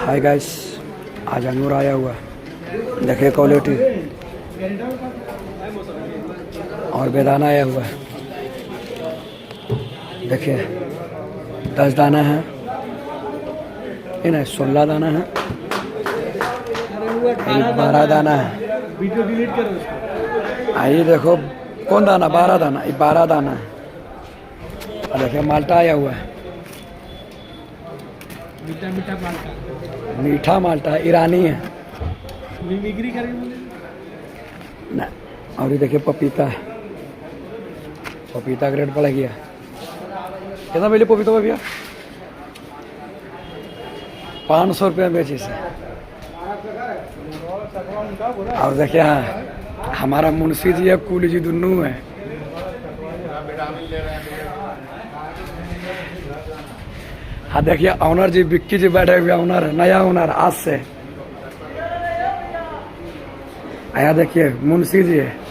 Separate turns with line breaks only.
Hi guys, आज अंगूर आया हुआ देखिए क्वालिटी, और बेदाना आया हुआ है देखिए 10 दाना है, ये नहीं 16 दाना है, 12 दाना है।
वीडियो डिलीट करो उसको।
आइए देखो कौन दाना, 12 दाना, ये 12 दाना है। और देखिए माल्टा आया हुआ है,
मीठा मीठा माल्टा,
मीठा माल्टा है, ईरानी है
मिमिक्री करेंगे
ना। और ये देखिए पपीता है, पपीता का रेट बढ़ गया। कितना पहले पपीता हुआ भैया? 500 रुपये में बेची से। और देखिए हाँ, हमारा मुंशी जी है, कुली जी दोनों है। हाँ देखिए ऑनर जी, विक्की जी बैठे हुए, ऑनर नया ऑनर आज से आया। देखिए मुंशी जी है।